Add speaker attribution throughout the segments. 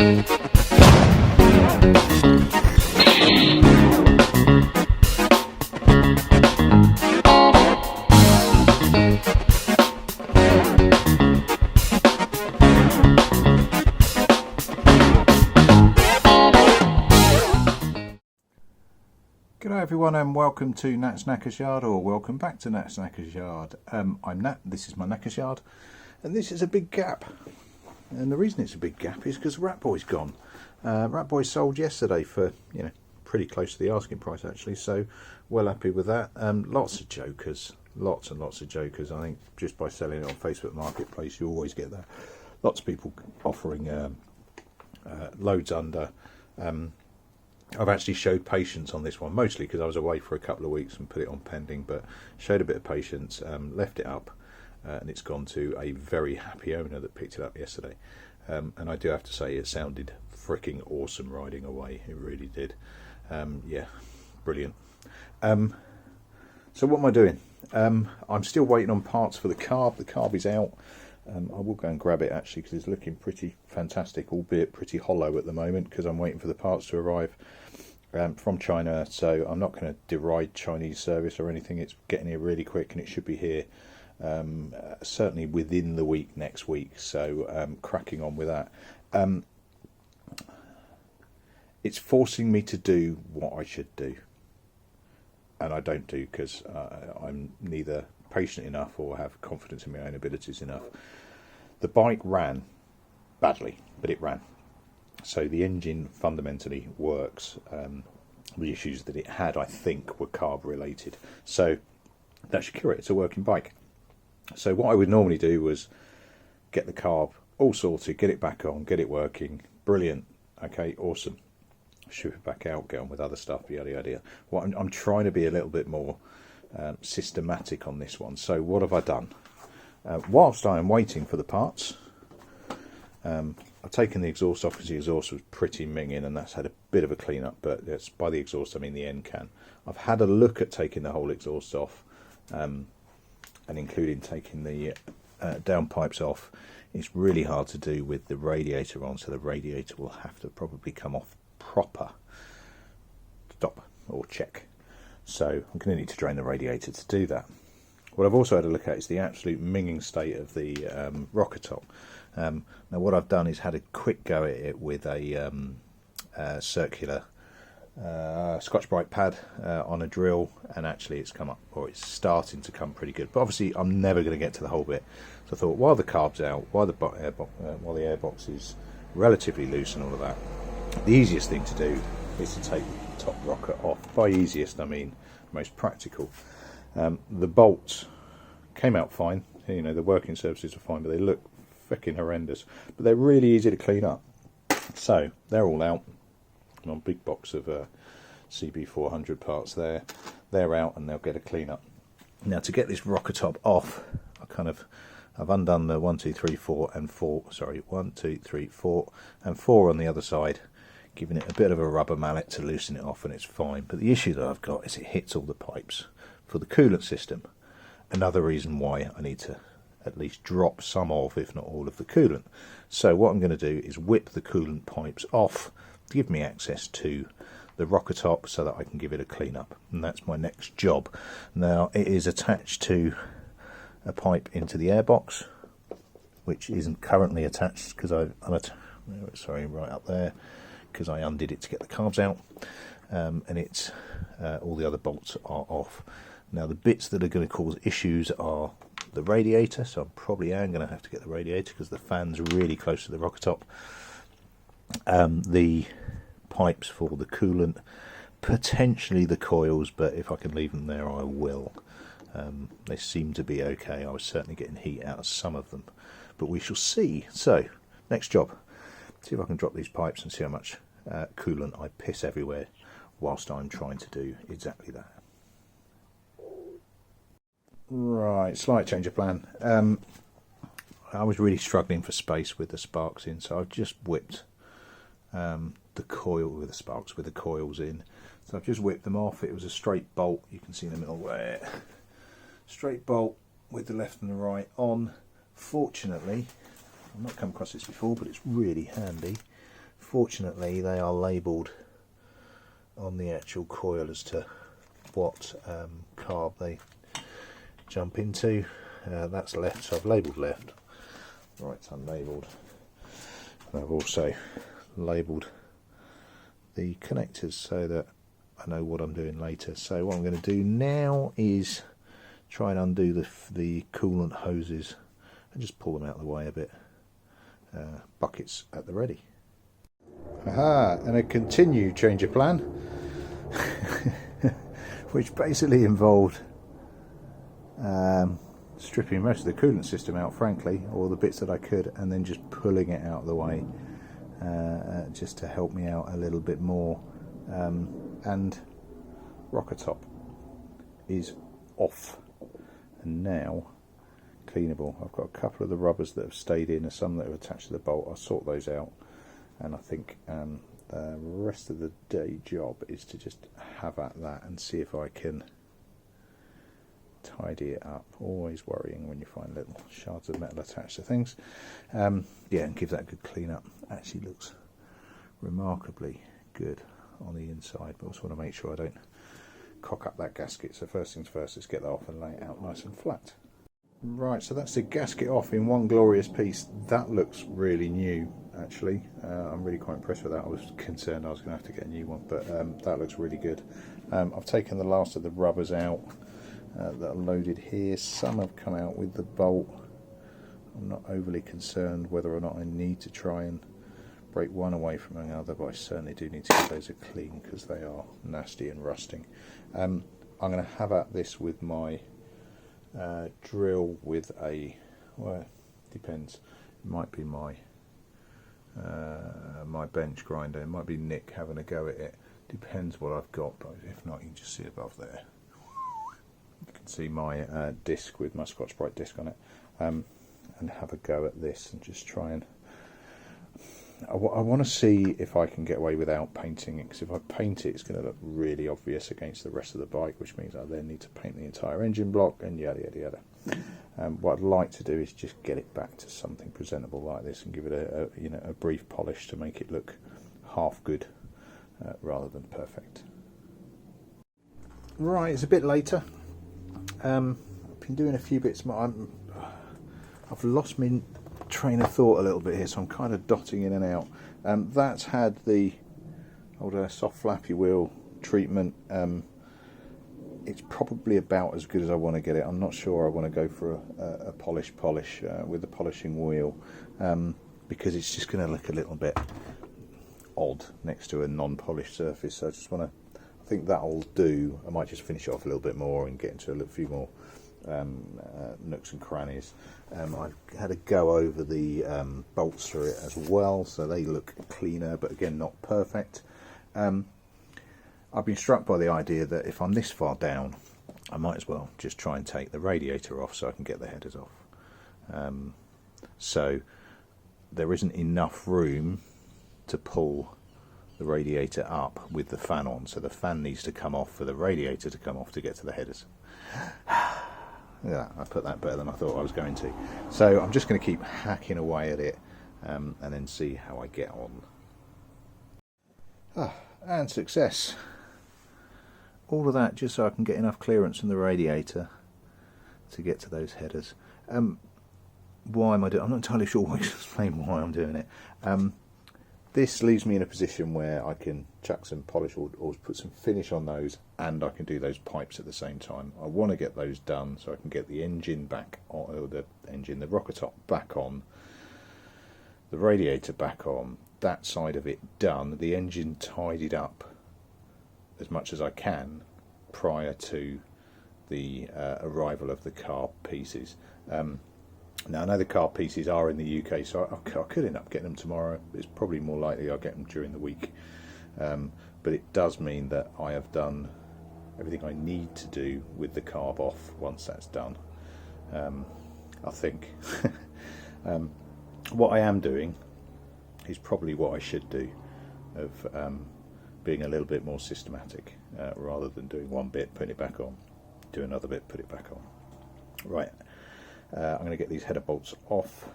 Speaker 1: G'day everyone and welcome to Nat's Knackers Yard, or welcome back to Nat's Knackers Yard. I'm Nat, this is my Knackers Yard, and this is a big gap. And the reason it's a big gap is because Rat Boy's gone. Rat Boy sold yesterday for, pretty close to the asking price actually, so well happy with that. Lots of jokers, lots and lots of jokers. I think just by selling it on Facebook Marketplace you always get that. Lots of people offering loads under. I've actually showed patience on this one, mostly because I was away for a couple of weeks and put it on pending, but showed a bit of patience, left it up, and it's gone to a very happy owner that picked it up yesterday. And I do have to say it sounded freaking awesome riding away, it really did. Yeah, brilliant. So what am I doing? I'm still waiting on parts for the carb. The carb is out. I will go and grab it actually because it's looking pretty fantastic, albeit pretty hollow at the moment because I'm waiting for the parts to arrive from China. So I'm not going to deride Chinese service or anything. It's getting here really quick and it should be here certainly within the week next week. So cracking on with that. It's forcing me to do what I should do, and I don't do because I'm neither patient enough or have confidence in my own abilities enough. The bike ran badly, but it ran. So the engine fundamentally works. The issues that it had, I think, were carb related. So that should cure it. It's a working bike. So what I would normally do was get the carb all sorted, get it back on, get it working. Brilliant. Okay, awesome. Ship it back out, get on with other stuff, yada yada yada. Well, I'm trying to be a little bit more systematic on this one. So what have I done? Whilst I am waiting for the parts, I've taken the exhaust off because the exhaust was pretty minging and that's had a bit of a clean up, but it's, by the exhaust I mean the end can. I've had a look at taking the whole exhaust off and including taking the downpipes off. It's really hard to do with the radiator on, so the radiator will have to probably come off proper. Stop or check. So I'm going to need to drain the radiator to do that. What I've also had a look at is the absolute minging state of the rocker top. Now what I've done is had a quick go at it with a circular Scotch-Brite pad on a drill, and actually it's come up, or it's starting to come pretty good. But obviously I'm never going to get to the whole bit. So I thought while the carb's out, while the airbox is relatively loose and all of that, the easiest thing to do is to take the top rocker off. By easiest I mean most practical. The bolts came out fine, the working surfaces are fine, but they look freaking horrendous, but they're really easy to clean up. So they're all out. I'm on a big box of CB400 parts there. They're out and they'll get a clean up. Now to get this rocker top off, I've undone the 1, 2, 3, 4 and 4, sorry, 1, 2, 3, 4 and 4 on the other side, giving it a bit of a rubber mallet to loosen it off, and it's fine. But the issue that I've got is it hits all the pipes for the coolant system. Another reason why I need to at least drop some of, if not all of, the coolant. So what I'm going to do is whip the coolant pipes off to give me access to the rocker top so that I can give it a clean up, and that's my next job. Now it is attached to a pipe into the airbox, which isn't currently attached because sorry, right up there, because I undid it to get the carbs out, and it's all the other bolts are off. Now the bits that are going to cause issues are the radiator, so I probably am going to have to get the radiator because the fan's really close to the rocker top. The pipes for the coolant, potentially the coils, but if I can leave them there I will. They seem to be okay. I was certainly getting heat out of some of them, but we shall see. So next job, see if I can drop these pipes and see how much coolant I piss everywhere whilst I'm trying to do exactly that. Right, slight change of plan. I was really struggling for space with the sparks in, so I've just whipped the coil with the sparks with the coils in. So I've just whipped them off. It was a straight bolt, you can see in the middle there. Straight bolt with the left and the right on. Fortunately, I've not come across this before, but it's really handy. Fortunately, they are labelled on the actual coil as to what carb they jump into. That's left, so I've labelled left. Right's unlabelled. And I've also labelled the connectors so that I know what I'm doing later. So what I'm going to do now is try and undo the coolant hoses and just pull them out of the way a bit. Buckets at the ready. Aha, and a continued change of plan, which basically involved stripping most of the coolant system out, frankly, or the bits that I could, and then just pulling it out of the way just to help me out a little bit more. And rocker top is off and now cleanable. I've got a couple of the rubbers that have stayed in and some that have attached to the bolt. I'll sort those out, and I think the rest of the day job is to just have at that and see if I can tidy it up. Always worrying when you find little shards of metal attached to things. Yeah, and give that a good clean up. Actually looks remarkably good on the inside, but I also want to make sure I don't cock up that gasket. So first things first, let's get that off and lay it out nice and flat. Right, so that's the gasket off in one glorious piece. That looks really new, actually. I'm really quite impressed with that. I was concerned I was going to have to get a new one, but that looks really good. I've taken the last of the rubbers out that are loaded here. Some have come out with the bolt. I'm not overly concerned whether or not I need to try and break one away from another, but I certainly do need to get those clean because they are nasty and rusting. I'm going to have at this with my drill with a, well, it depends. It might be my my bench grinder. It might be Nick having a go at it. Depends what I've got, but if not, you can just see above there. You can see my disc with my Scotch-Brite disc on it, and have a go at this and just try and. I want to see if I can get away without painting it, because if I paint it, it's going to look really obvious against the rest of the bike, which means I then need to paint the entire engine block and yada yada yada. What I'd like to do is just get it back to something presentable like this and give it a brief polish to make it look half good rather than perfect. Right, it's a bit later. I've been doing a few bits. I've lost my train of thought a little bit here, so I'm kind of dotting in and out. That's had the old soft flappy wheel treatment. It's probably about as good as I want to get it. I'm not sure I want to go for a polish with the polishing wheel, because it's just going to look a little bit odd next to a non-polished surface. So I just want to, I think that'll do. I might just finish it off a little bit more and get into a few more nooks and crannies. I've had a go over the bolts through it as well, so they look cleaner, but again not perfect. I've been struck by the idea that if I'm this far down, I might as well just try and take the radiator off so I can get the headers off. So there isn't enough room to pull the radiator up with the fan on, so the fan needs to come off for the radiator to come off to get to the headers. Yeah, I put that better than I thought I was going to. So I'm just going to keep hacking away at it and then see how I get on. And success. All of that just so I can get enough clearance in the radiator to get to those headers. Why am I doing? I'm not entirely sure why. Explain why I'm doing it. This leaves me in a position where I can chuck some polish or put some finish on those, and I can do those pipes at the same time. I want to get those done so I can get the engine back on, or the rocker top back on, the radiator back on, that side of it done, the engine tidied up as much as I can prior to the arrival of the carb pieces. Now I know the carb pieces are in the UK, so I could end up getting them tomorrow. It's probably more likely I'll get them during the week, but it does mean that I have done everything I need to do with the carb off once that's done. I think what I am doing is probably what I should do, of being a little bit more systematic, rather than doing one bit, putting it back on, do another bit, put it back on. Right. I'm going to get these header bolts off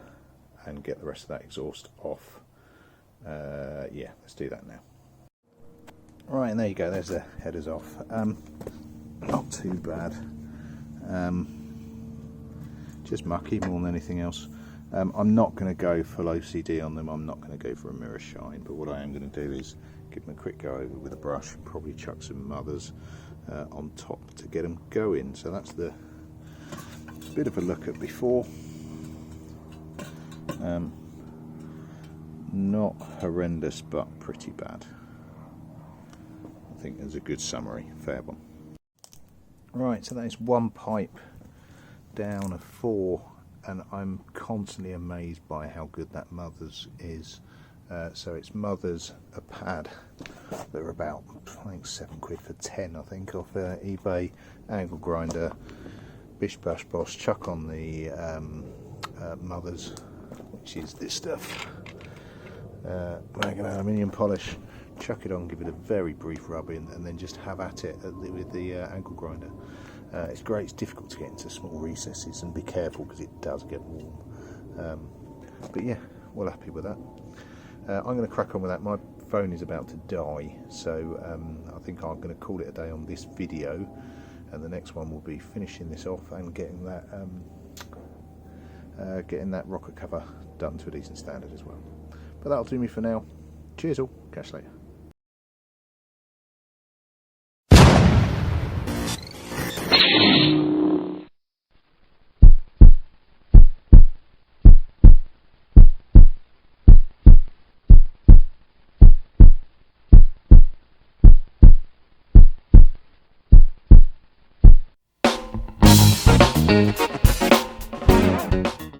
Speaker 1: and get the rest of that exhaust off, Yeah, let's do that now. Right, and there you go, there's the headers off. Not too bad. Just mucky more than anything else. I'm not going to go full OCD on them, I'm not going to go for a mirror shine, but what I am going to do is give them a quick go over with a brush, probably chuck some mothers on top to get them going. So that's the bit of a look at before. Not horrendous, but pretty bad. I think there's a good summary, fair one. Right, so that is one pipe down of 4, and I'm constantly amazed by how good that Mothers is. So it's Mothers, a pad. They're about, I think, £7 for 10, I think, off eBay. Angle grinder, bish bash bosh, chuck on the Mothers, which is this stuff. Like an aluminium polish, chuck it on, give it a very brief rub in, and then just have at it with the angle grinder. It's great. It's difficult to get into small recesses, and be careful because it does get warm. But yeah, well happy with that. I'm going to crack on with that. My phone is about to die, so I think I'm going to call it a day on this video, and the next one will be finishing this off and getting that rocker cover done to a decent standard as well. But that'll do me for now. Cheers all, catch you later.